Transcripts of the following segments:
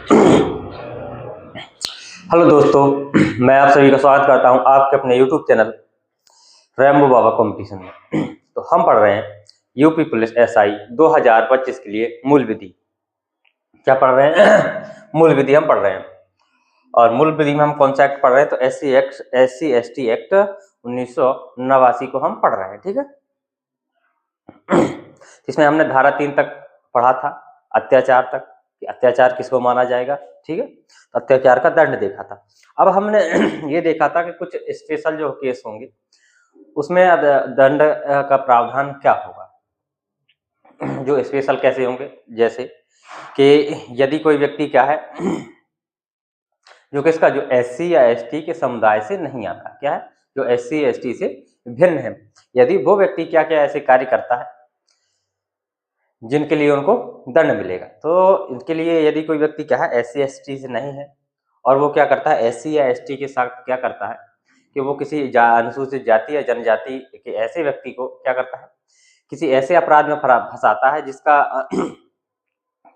Hello दोस्तों, मैं आप सभी का स्वागत करता हूं आपके अपने यूट्यूब चैनल रैम्बो बाबा कंपटीशन में। तो हम पढ़ रहे हैं यूपी पुलिस एसआई 2025 के लिए मूल विधि। क्या पढ़ रहे हैं? मूल विधि हम पढ़ रहे हैं। और मूल विधि में हम कौन सा एक्ट पढ़ रहे हैं? तो SC ST एक्ट 1989 को हम पढ़ रहे हैं। ठीक है, इसमें हमने धारा 3 तक पढ़ा था, अत्याचार तक, कि अत्याचार किसको माना जाएगा। ठीक है, तो अत्याचार का दंड देखा था। अब हमने ये देखा था कि कुछ स्पेशल जो केस होंगे उसमें दंड का प्रावधान क्या होगा। जो स्पेशल कैसे होंगे, जैसे कि यदि कोई व्यक्ति क्या है जो किसका, जो SC या ST के समुदाय से नहीं आता, क्या है, जो SC ST से भिन्न है, यदि वो व्यक्ति क्या क्या ऐसे कार्य करता है जिनके लिए उनको दंड मिलेगा। तो इनके लिए यदि कोई व्यक्ति क्या है SC ST से नहीं है और वो क्या करता है SC या ST के साथ क्या करता है कि वो किसी अनुसूचित जाति या जनजाति के ऐसे व्यक्ति को क्या करता है, किसी ऐसे अपराध में फंसाता है जिसका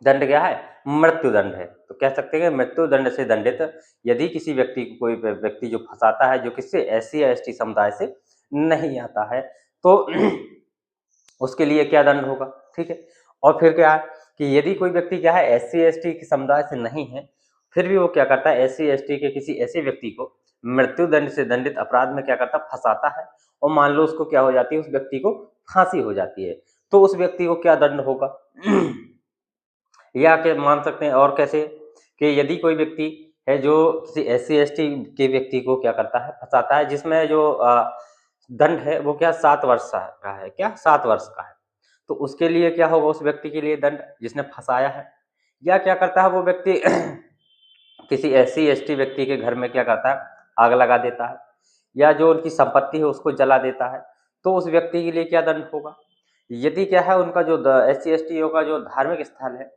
दंड क्या है, मृत्यु दंड है। तो कह सकते हैं कि मृत्यु दंड से दंडित यदि किसी व्यक्ति को, कोई व्यक्ति जो फंसाता है जो किससे, SC या ST समुदाय से नहीं आता है, तो उसके लिए क्या दंड होगा। ठीक है, और फिर क्या है कि यदि कोई व्यक्ति क्या है SC ST के समुदाय से नहीं है, फिर भी वो क्या करता है SC ST के किसी ऐसे व्यक्ति को मृत्यु दंड से दंडित अपराध में क्या करता, फंसाता है, और मान लो उसको क्या हो जाती है, उस व्यक्ति को फांसी हो जाती है, तो उस व्यक्ति को क्या दंड होगा। या क्या मान सकते हैं और कैसे कि यदि कोई व्यक्ति है जो किसी SC ST के व्यक्ति को क्या करता है, फंसाता है, जिसमें जो दंड है वो क्या 7 वर्ष का है, क्या 7 वर्ष का है, तो उसके लिए क्या होगा, उस व्यक्ति के लिए दंड जिसने फंसाया है। या क्या करता है वो व्यक्ति किसी SC ST व्यक्ति के घर में क्या करता है, आग लगा देता है, या जो उनकी संपत्ति है उसको जला देता है, तो उस व्यक्ति के लिए क्या दंड होगा। यदि क्या है उनका जो SC ST का जो धार्मिक स्थल है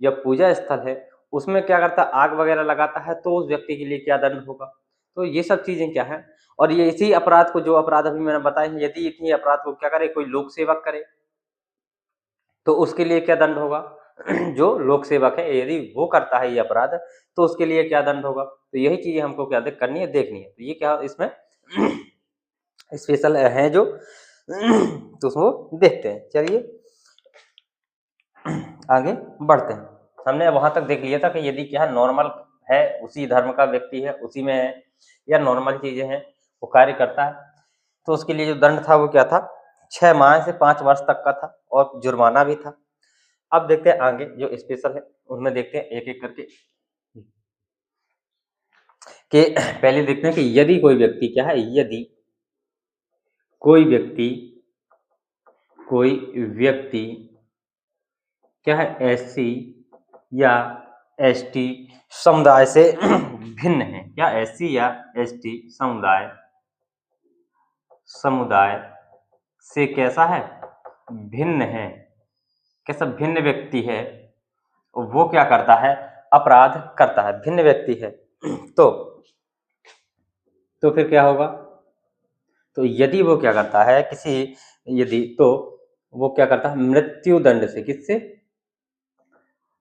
या पूजा स्थल है उसमें क्या करता है, आग वगैरह लगाता है, तो उस व्यक्ति के लिए क्या दंड होगा। तो ये सब चीजें क्या है, और ये इसी अपराध को, जो अपराध अभी मैंने बताए हैं, यदि इतनी अपराध को क्या करे, कोई लोक सेवक करे तो उसके लिए क्या दंड होगा। जो लोक सेवक है यदि वो करता है ये अपराध तो उसके लिए क्या दंड होगा। तो यही चीजें हमको क्या करनी है, देखनी है। तो ये क्या इसमें स्पेशल है जो तो उसको देखते हैं। चलिए आगे बढ़ते हैं। हमने वहां तक देख लिया था कि यदि क्या नॉर्मल है, उसी धर्म का व्यक्ति है, उसी में है, या नॉर्मल चीजें हैं वो कार्य करता है, तो उसके लिए जो दंड था वो क्या था, 6 माह से 5 वर्ष तक का था, और जुर्माना भी था। अब देखते हैं आगे जो स्पेशल है उनमें देखते हैं एक एक करके कि पहले देखते हैं कि यदि कोई व्यक्ति क्या है, यदि कोई व्यक्ति क्या है SC या ST समुदाय से भिन्न है, क्या SC या ST समुदाय से कैसा है, भिन्न है, कैसा भिन्न व्यक्ति है, वो क्या करता है, अपराध करता है, भिन्न व्यक्ति है, तो फिर क्या होगा। तो यदि वो क्या करता है तो वो क्या करता है, मृत्यु दंड से, किससे,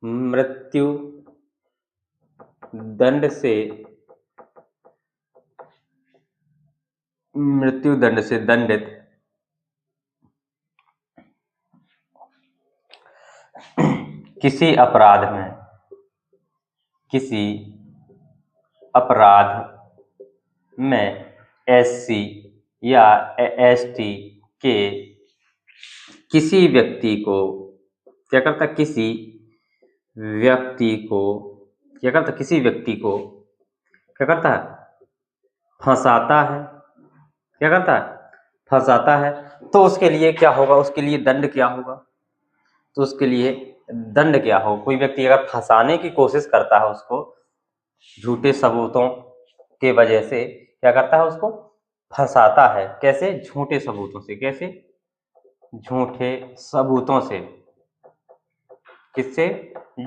मृत्यु दंड से दंडित किसी अपराध में SC या ST के किसी व्यक्ति को क्या करता, किसी व्यक्ति को क्या करता है, फंसाता है, क्या करता है, फंसाता है, तो उसके लिए क्या होगा, उसके लिए दंड क्या होगा। तो उसके लिए दंड क्या हो, कोई व्यक्ति अगर फंसाने की कोशिश करता है उसको झूठे सबूतों के वजह से, क्या करता है, उसको फंसाता है, कैसे, झूठे सबूतों से, कैसे, झूठे सबूतों से, किससे,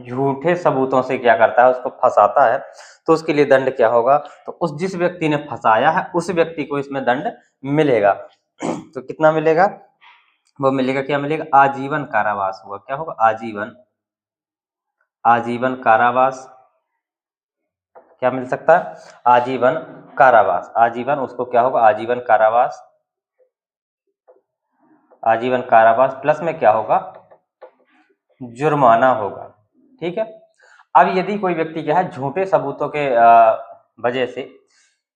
झूठे सबूतों से क्या करता है, उसको फंसाता है, तो उसके लिए दंड क्या होगा। तो उस जिस व्यक्ति ने फंसाया है उस व्यक्ति को इसमें दंड मिलेगा। तो कितना मिलेगा, वो मिलेगा, क्या मिलेगा, आजीवन कारावास होगा। क्या होगा, आजीवन कारावास क्या मिल सकता है? आजीवन कारावास। आजीवन उसको क्या होगा? आजीवन कारावास। आजीवन कारावास प्लस में क्या होगा? जुर्माना होगा। ठीक है। अब यदि कोई व्यक्ति क्या है झूठे सबूतों के वजह से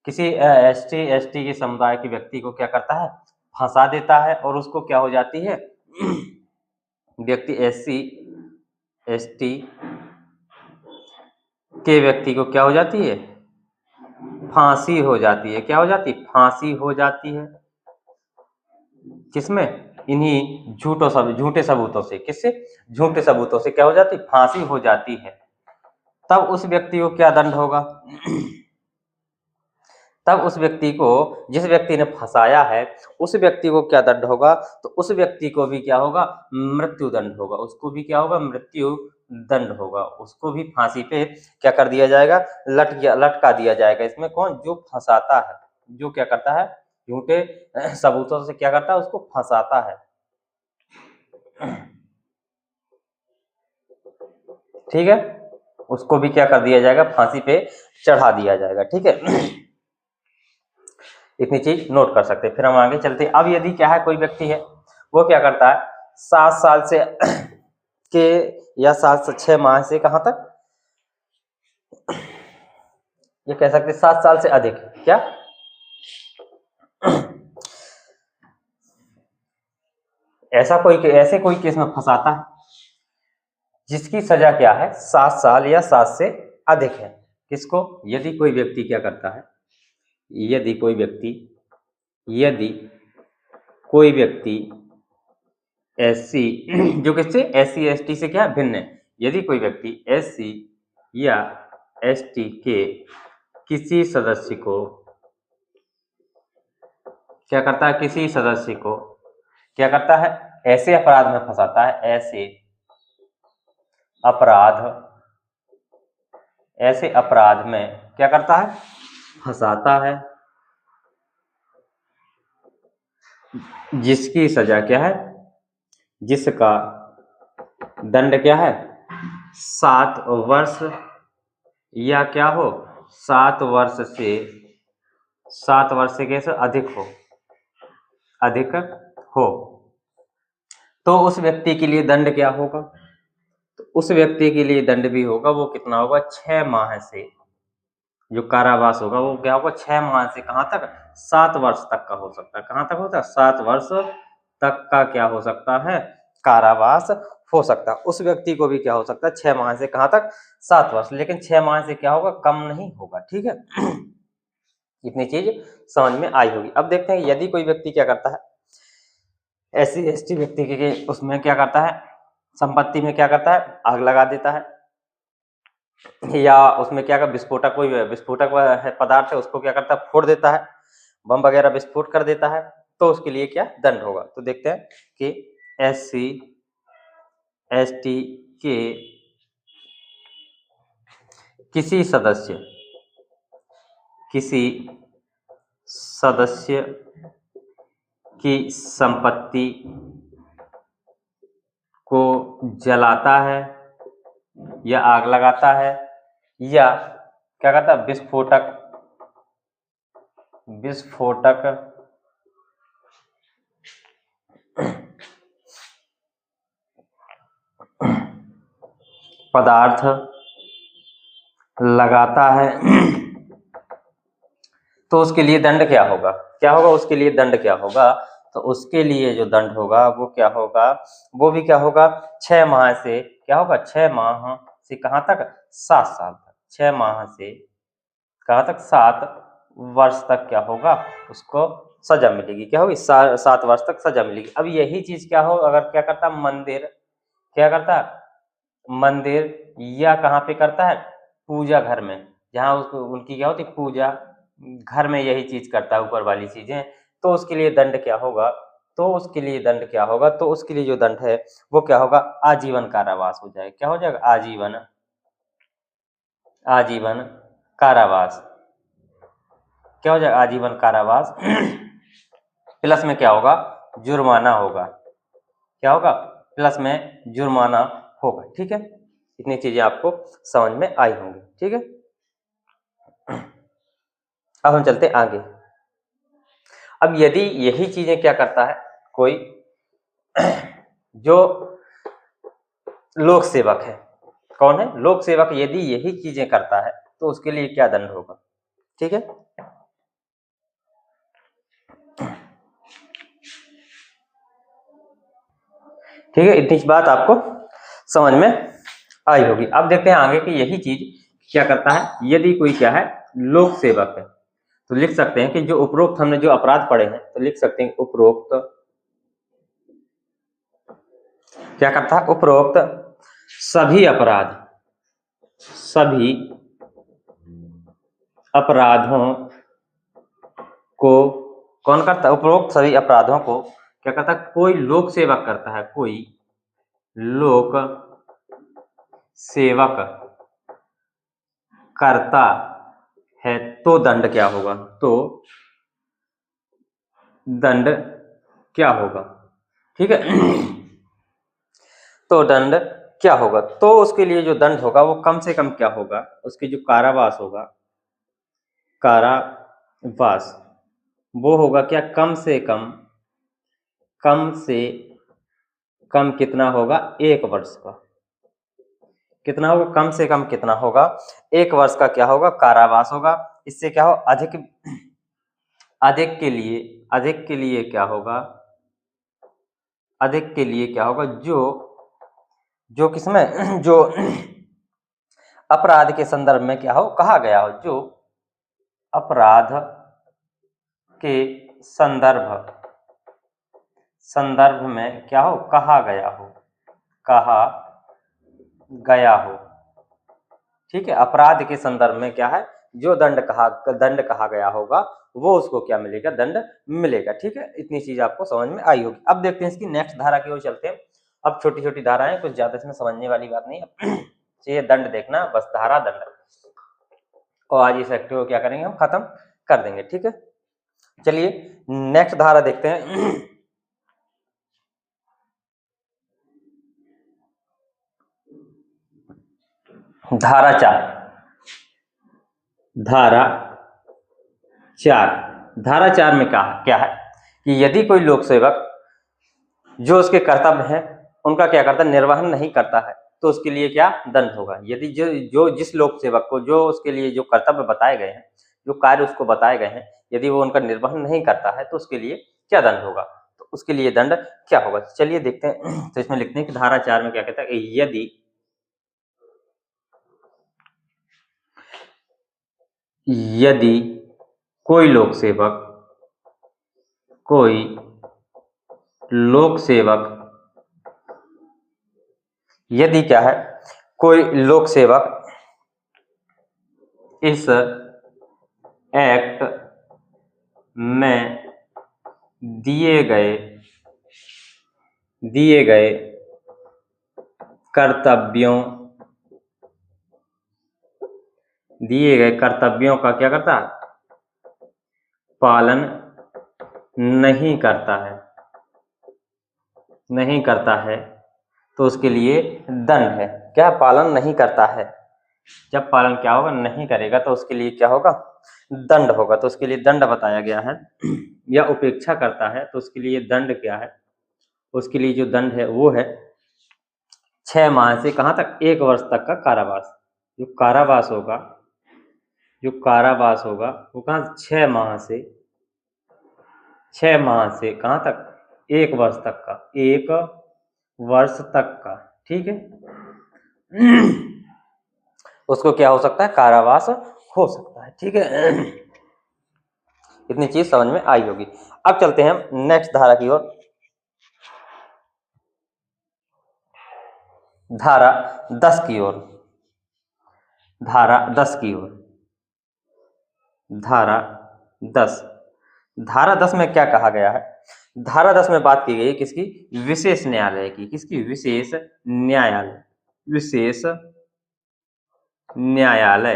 किसी एसटी के समुदाय के व्यक्ति को क्या करता है? फंसा देता है और उसको क्या हो जाती है? व्यक्ति एसटी के व्यक्ति को क्या हो जाती है? फांसी हो जाती है। क्या हो जाती है? फांसी हो जाती है। किसमें? इन्हीं झूठे सबूतों से। किससे? झूठे सबूतों से क्या हो जाती? फांसी हो जाती है। तब उस व्यक्ति को क्या दंड होगा? तब उस व्यक्ति को, जिस व्यक्ति ने फंसाया है, उस व्यक्ति को क्या दंड होगा? तो उस व्यक्ति को भी क्या होगा? मृत्यु दंड होगा। उसको भी क्या होगा? मृत्यु दंड होगा। उसको भी फांसी पे क्या कर दिया जाएगा? लटका दिया जाएगा। इसमें कौन? जो फंसाता है, जो क्या करता है? झूठे सबूतों से क्या करता है? उसको फंसाता है। ठीक है, उसको भी क्या कर दिया जाएगा? फांसी पे चढ़ा दिया जाएगा। ठीक है, इतनी चीज नोट कर सकते हैं। फिर हम आगे चलते हैं। अब यदि क्या है, कोई व्यक्ति है वो क्या करता है? 7 साल से के या 7 से 6 माह से कहां तक, ये कह सकते 7 साल से अधिक। क्या? ऐसे कोई केस में फंसाता है जिसकी सजा क्या है? 7 साल या 7 से अधिक है। किसको? यदि कोई व्यक्ति क्या करता है? यदि कोई व्यक्ति एससी जो किससे? एससी एसटी से क्या भिन्न है। यदि कोई व्यक्ति एससी या एसटी के किसी सदस्य को क्या करता है? किसी सदस्य को क्या करता है? ऐसे अपराध में फंसाता है। ऐसे अपराध में क्या करता है? फंसाता है, जिसकी सजा क्या है? जिसका दंड क्या है? 7 वर्ष या क्या हो? 7 वर्ष से कैसे अधिक हो। तो उस व्यक्ति के लिए दंड क्या होगा? तो उस व्यक्ति के लिए दंड भी होगा, वो कितना होगा? 6 माह से, जो कारावास होगा वो क्या होगा? 6 माह से कहां तक? 7 वर्ष तक का हो सकता है। कहां तक होता है? 7 वर्ष तक का क्या हो सकता है? कारावास हो सकता है। उस व्यक्ति को भी क्या हो सकता है? 6 माह से कहां तक? 7 वर्ष। लेकिन 6 माह से क्या होगा? कम नहीं होगा। ठीक है, इतनी चीज समझ में आई होगी। अब देखते हैं, यदि कोई व्यक्ति क्या करता है? एससी एसटी व्यक्ति के उसमें क्या करता है? संपत्ति में क्या करता है? आग लगा देता है, या उसमें क्या कर विस्फोटक, कोई विस्फोटक है पदार्थ है, उसको क्या करता है? फोड़ देता है, बम वगैरह विस्फोट कर देता है। तो उसके लिए क्या दंड होगा? तो देखते हैं कि एससी एसटी के किसी सदस्य की संपत्ति को जलाता है या आग लगाता है, या क्या करता है? विस्फोटक पदार्थ लगाता है, तो उसके लिए दंड क्या होगा? क्या होगा उसके लिए? दंड क्या होगा? तो उसके लिए जो दंड होगा वो क्या होगा? वो भी क्या होगा? 6 माह से क्या होगा? 6 माह से कहां तक? 7 साल तक। 6 माह से कहां तक? 7 वर्ष तक क्या होगा? उसको सजा मिलेगी। क्या होगी? 7 वर्ष तक सजा मिलेगी। अब यही चीज क्या हो, अगर क्या करता? मंदिर क्या करता? मंदिर या कहाँ पे करता है? पूजा घर में, जहाँ उसको उनकी क्या होती? पूजा घर में यही चीज करता है, ऊपर वाली चीजें। तो उसके लिए दंड क्या होगा? तो उसके लिए दंड क्या होगा? तो उसके लिए जो दंड है वो क्या होगा? आजीवन कारावास हो जाएगा। क्या हो जाएगा? आजीवन कारावास। क्या हो जाएगा? आजीवन कारावास प्लस में क्या होगा? जुर्माना होगा। क्या होगा? प्लस में जुर्माना होगा। ठीक है, इतनी चीजें आपको समझ में आई होंगी। ठीक है, अब हम चलते आगे। अब यदि यही चीजें क्या करता है कोई जो लोक सेवक है, कौन है लोक सेवक, यदि यही चीजें करता है तो उसके लिए क्या दंड होगा। ठीक है, ठीक है, इतनी बात आपको समझ में आई होगी। अब देखते हैं आगे कि यही चीज क्या करता है यदि कोई क्या है लोक सेवक है, तो लिख सकते हैं कि जो उपरोक्त हमने जो अपराध पढ़े हैं तो लिख सकते हैं उपरोक्त क्या करता है, उपरोक्त सभी अपराधों को कौन करता है, उपरोक्त सभी अपराधों को क्या करता है, कोई लोक सेवक करता है, कोई लोक सेवक करता है तो दंड क्या होगा, तो दंड क्या होगा। ठीक है, तो दंड क्या होगा, तो उसके लिए जो दंड होगा वो कम से कम क्या होगा, उसकी जो कारावास होगा, कारावास वो होगा क्या, कम से कम कितना होगा, 1 वर्ष का। कितना होगा, कम से कम कितना होगा, 1 वर्ष का क्या होगा, कारावास होगा। इससे क्या हो, अधिक के लिए क्या होगा, अधिक के लिए क्या होगा, जो किसमें जो अपराध के संदर्भ में क्या हो कहा गया हो, जो अपराध के संदर्भ में क्या हो कहा गया हो। ठीक है, अपराध के संदर्भ में क्या है, जो दंड कहा गया होगा वो उसको क्या मिलेगा, दंड मिलेगा। ठीक है, इतनी चीज आपको समझ में आई होगी। अब देखते हैं इसकी नेक्स्ट धारा की ओर चलते हैं। अब छोटी छोटी धाराएं, कुछ ज्यादा इसमें समझने वाली बात नहीं है। ये दंड देखना बस, धारा दंड, और आज इस एक्टिव को क्या करेंगे, हम खत्म कर देंगे। ठीक है, चलिए नेक्स्ट धारा देखते हैं। धारा 4 में क्या है कि यदि कोई लोक सेवक जो उसके कर्तव्य है उनका क्या करता है, निर्वहन नहीं करता है, तो उसके लिए क्या दंड होगा। यदि जिस लोक सेवक को जो उसके लिए जो कर्तव्य बताए गए हैं, जो कार्य उसको बताए गए हैं, यदि वो उनका निर्वहन नहीं करता है तो उसके लिए क्या दंड होगा, तो उसके लिए दंड क्या होगा। चलिए देखते हैं। तो इसमें लिखते हैं कि धारा 4 में क्या कहता है, यदि कोई लोक सेवक यदि क्या है, कोई लोक सेवक इस एक्ट में दिए गए कर्तव्यों का क्या करता है, पालन नहीं करता है तो उसके लिए दंड है। क्या पालन नहीं करता है, जब पालन क्या होगा, नहीं करेगा, तो उसके लिए क्या होगा, दंड होगा। तो उसके लिए दंड बताया गया है। या उपेक्षा करता है तो उसके लिए दंड क्या है, उसके लिए जो दंड है वो है 6 माह से कहाँ तक, 1 वर्ष तक का कारावास। जो कारावास होगा वो कहाँ, 6 माह से कहाँ तक, 1 वर्ष तक का, 1 वर्ष तक का। ठीक है, उसको क्या हो सकता है, कारावास हो सकता है। ठीक है, इतनी चीज समझ में आई होगी। अब चलते हैं हम नेक्स्ट धारा की ओर। धारा 10 की ओर। धारा 10 में क्या कहा गया है, धारा 10 में बात की गई है किसकी, विशेष न्यायालय की। किसकी, विशेष न्यायालय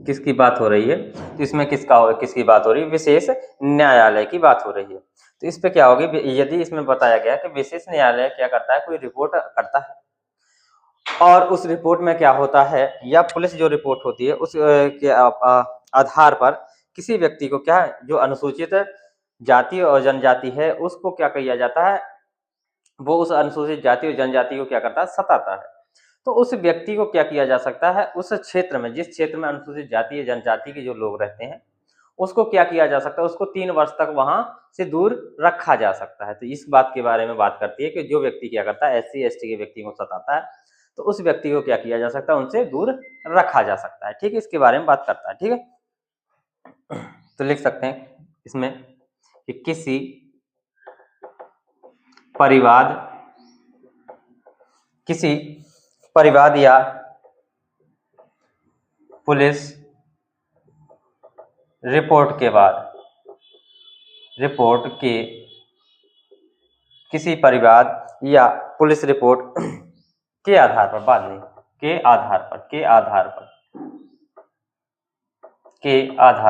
किसकी बात हो रही है, तो इसमें किसकी बात हो रही है, विशेष न्यायालय की बात हो रही है। तो इस पे क्या होगी, यदि इसमें बताया गया कि विशेष न्यायालय क्या करता है, कोई रिपोर्ट करता है और उस रिपोर्ट में क्या होता है, या पुलिस जो रिपोर्ट होती है उस के आधार पर किसी व्यक्ति को क्या जो अनुसूचित जाति और जनजाति है उसको क्या किया जाता है, वो उस अनुसूचित जाति और जनजाति को क्या करता है, सताता है। तो उस व्यक्ति को क्या किया जा सकता है, उस क्षेत्र में जिस क्षेत्र में अनुसूचित जाति या जनजाति के जो लोग रहते हैं उसको क्या किया जा सकता है, उसको 3 वर्ष तक वहां से दूर रखा जा सकता है। तो इस बात के बारे में बात करती है कि जो व्यक्ति क्या करता है, एससी एसटी के व्यक्ति को सताता है तो उस व्यक्ति को क्या किया जा सकता है, उनसे दूर रखा जा सकता है। ठीक है, इसके बारे में बात करता है। ठीक है, तो लिख सकते हैं इसमें कि किसी परिवाद या पुलिस रिपोर्ट के किसी परिवाद या पुलिस रिपोर्ट के आधार पर, बाद में के आधार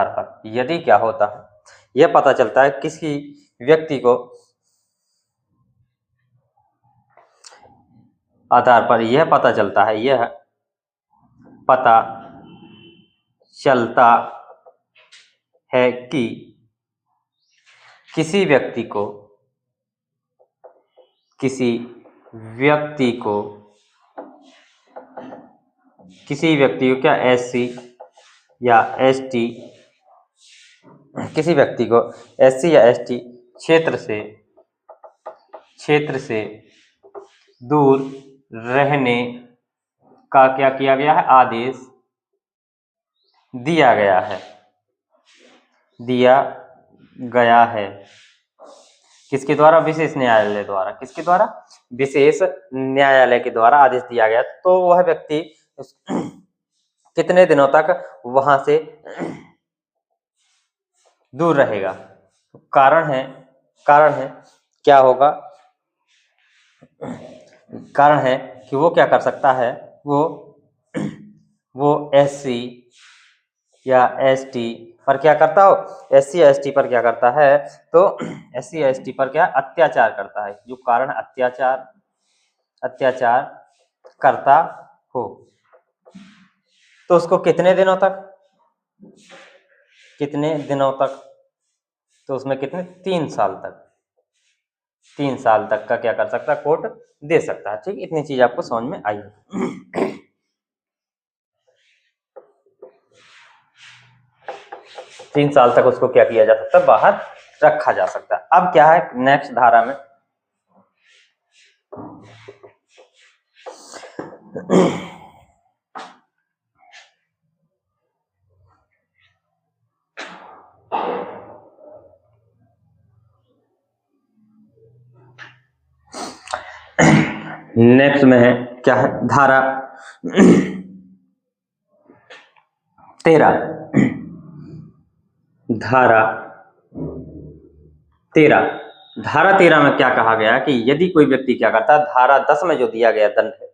पर यदि क्या होता है, यह पता चलता है किसी व्यक्ति को आधार पर यह पता चलता है कि किसी व्यक्ति को क्या एससी या एसटी किसी व्यक्ति को एससी या एसटी क्षेत्र से दूर रहने का क्या किया गया है, आदेश दिया गया है। किसके द्वारा, विशेष न्यायालय द्वारा। किसके द्वारा, विशेष न्यायालय के द्वारा आदेश दिया गया। तो वह व्यक्ति कितने दिनों तक वहां से दूर रहेगा। कारण है क्या होगा, कारण है कि वो क्या कर सकता है, वो एससी या एसटी पर क्या करता हो, एससी या एसटी पर क्या करता है, तो एससी या एसटी पर क्या अत्याचार करता है, जो कारण अत्याचार करता हो। तो उसको कितने दिनों तक, तो उसमें कितने, 3 साल तक का क्या कर सकता है, कोर्ट दे सकता है। ठीक, इतनी चीज आपको समझ में आई। 3 साल तक उसको क्या किया जा सकता है, बाहर रखा जा सकता है। अब क्या है नेक्स्ट धारा में, नेक्स्ट में है क्या है, धारा 13 में क्या कहा गया कि यदि कोई व्यक्ति क्या करता है, धारा 10 में जो दिया गया दंड है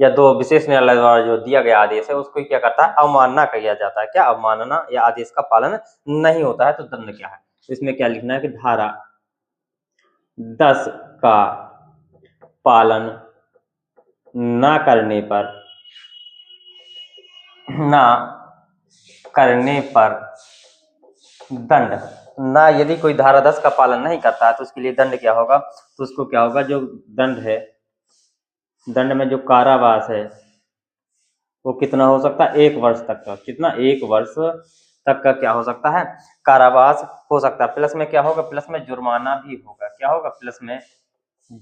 या 2 विशेष न्यायालय द्वारा जो दिया गया आदेश है उसको क्या करता है, अवमानना किया जाता है। क्या, अवमानना या आदेश का पालन नहीं होता है तो दंड क्या है। इसमें क्या लिखना है कि धारा 10 का पालन ना करने पर दंड ना, यदि कोई धारा 10 का पालन नहीं करता है तो उसके लिए दंड क्या होगा, तो उसको क्या होगा, जो दंड है, दंड में जो कारावास है वो कितना हो सकता है, 1 वर्ष तक का। कितना, 1 वर्ष तक का क्या हो सकता है, कारावास हो सकता है। प्लस में क्या होगा, प्लस में जुर्माना भी होगा। क्या होगा, प्लस में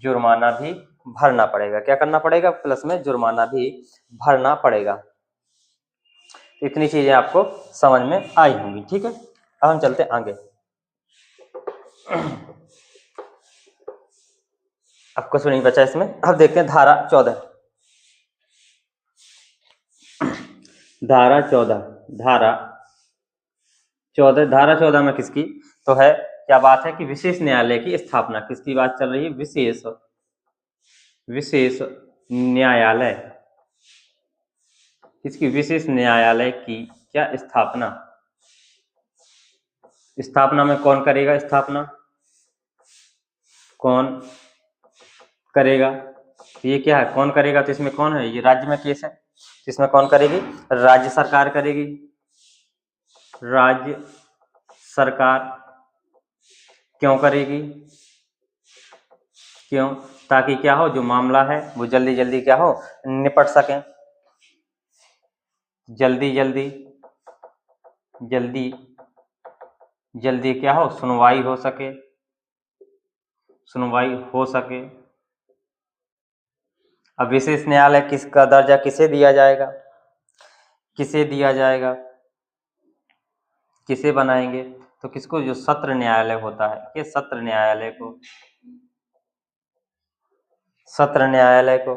जुर्माना भी भरना पड़ेगा। क्या करना पड़ेगा, प्लस में जुर्माना भी भरना पड़ेगा। इतनी चीजें आपको समझ में आई होंगी। ठीक है, अब हम चलते आगे। अब कुछ नहीं बचा इसमें। अब देखते हैं धारा 14 में किसकी तो है, क्या बात है कि विशेष न्यायालय की स्थापना। किसकी बात चल रही है, विशेष न्यायालय। किसकी, विशेष न्यायालय की क्या स्थापना में कौन करेगा, कौन करेगा, तो ये क्या है, कौन करेगा, तो इसमें कौन है, ये राज्य में केस है, तो इसमें कौन करेगी, राज्य सरकार करेगी। राज्य सरकार क्यों करेगी, क्यों, ताकि क्या हो, जो मामला है वो जल्दी जल्दी क्या हो, निपट सके, जल्दी जल्दी जल्दी जल्दी क्या हो, सुनवाई हो सके, सुनवाई हो सके। अब विशेष न्यायालय किसका दर्जा किसे दिया जाएगा, किसे दिया जाएगा, किसे बनाएंगे, तो किसको, जो सत्र न्यायालय होता है, ये सत्र न्यायालय को, सत्र न्यायालय को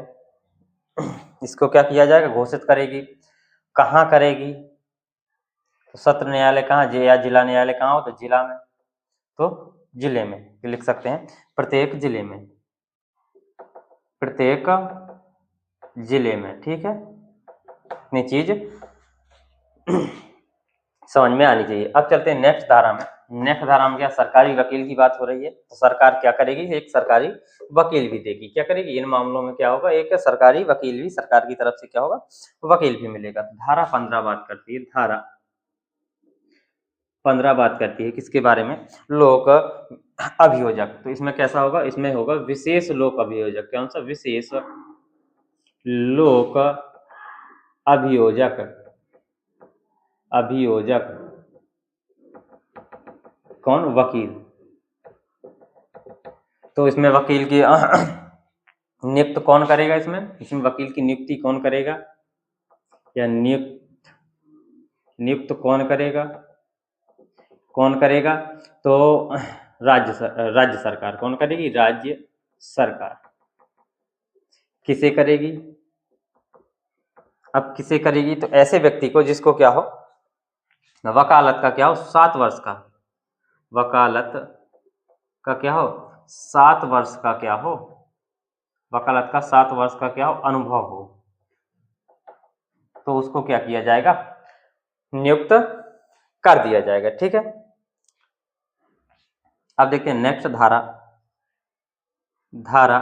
इसको क्या किया जाएगा, घोषित करेगी। कहाँ करेगी, तो सत्र न्यायालय कहाँ, या जिला न्यायालय कहाँ हो, तो जिला में, तो जिले में लिख सकते हैं, प्रत्येक जिले में, प्रत्येक जिले में, ठीक है। इतनी चीज समझ में आनी चाहिए। अब चलते हैं नेक्स्ट धारा में। नेक्स्ट धारा में क्या, सरकारी वकील की बात हो रही है, तो सरकार क्या करेगी, एक सरकारी वकील भी देगी, क्या करेगी, इन मामलों में क्या होगा, एक सरकारी वकील भी, सरकार की तरफ से क्या होगा, वकील भी मिलेगा। धारा 15 बात करती है, धारा 15 बात करती है किसके बारे में, लोक अभियोजक। तो इसमें कैसा होगा, इसमें होगा विशेष लोक अभियोजक, कौन सा, विशेष लोक अभियोजक, अभियोजक कौन, वकील। तो इसमें वकील की नियुक्त कौन करेगा, इसमें इसमें वकील की नियुक्ति कौन करेगा, या नियुक्त नियुक्त कौन करेगा, कौन करेगा, तो राज्य सरकार कौन करेगी, राज्य सरकार। किसे करेगी, अब किसे करेगी, तो ऐसे व्यक्ति को जिसको क्या हो, वकालत का क्या हो, 7 वर्ष का, वकालत का क्या हो, 7 वर्ष का क्या हो, वकालत का 7 वर्ष का क्या हो, अनुभव हो, तो उसको क्या किया जाएगा, नियुक्त कर दिया जाएगा, ठीक है। अब देखते हैं नेक्स्ट धारा, धारा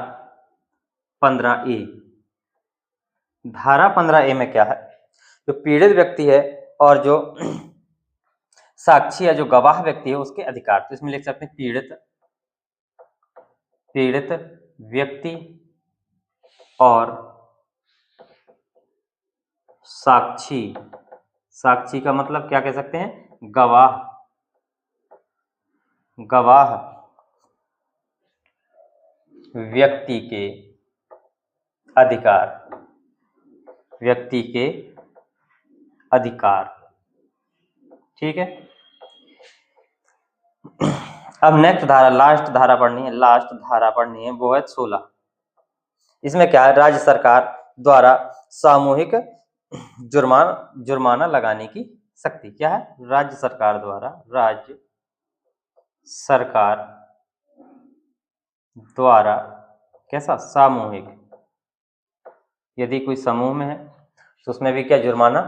15A। धारा 15A में क्या है, जो पीड़ित व्यक्ति है और जो साक्षी या जो गवाह व्यक्ति है उसके अधिकार, तो इसमें लिख सकते हैं पीड़ित व्यक्ति और साक्षी, साक्षी का मतलब क्या कह सकते हैं, गवाह, गवाह व्यक्ति के अधिकार, व्यक्ति के अधिकार, ठीक है। अब नेक्स्ट धारा, लास्ट धारा पढ़नी है, लास्ट धारा पढ़नी है, वो है 16। इसमें क्या है, राज्य सरकार द्वारा सामूहिक जुर्माना लगाने की शक्ति, क्या है, राज्य सरकार द्वारा, राज्य सरकार द्वारा कैसा, सामूहिक, यदि कोई समूह में है तो उसमें भी क्या जुर्माना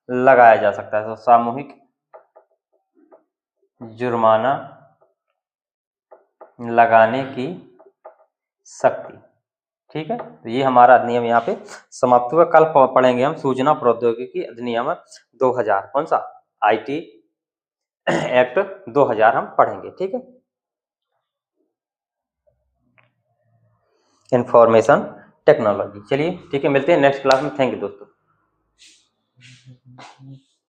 लगाया जा सकता है, तो सामूहिक जुर्माना लगाने की शक्ति, ठीक है। तो ये हमारा अधिनियम यहाँ पे समाप्त हुआ। कल पढ़ेंगे हम सूचना प्रौद्योगिकी अधिनियम 2000, कौन सा, IT एक्ट 2000 हम पढ़ेंगे, ठीक है। इंफॉर्मेशन टेक्नोलॉजी, चलिए ठीक है, मिलते हैं नेक्स्ट क्लास में, थैंक यू दोस्तों।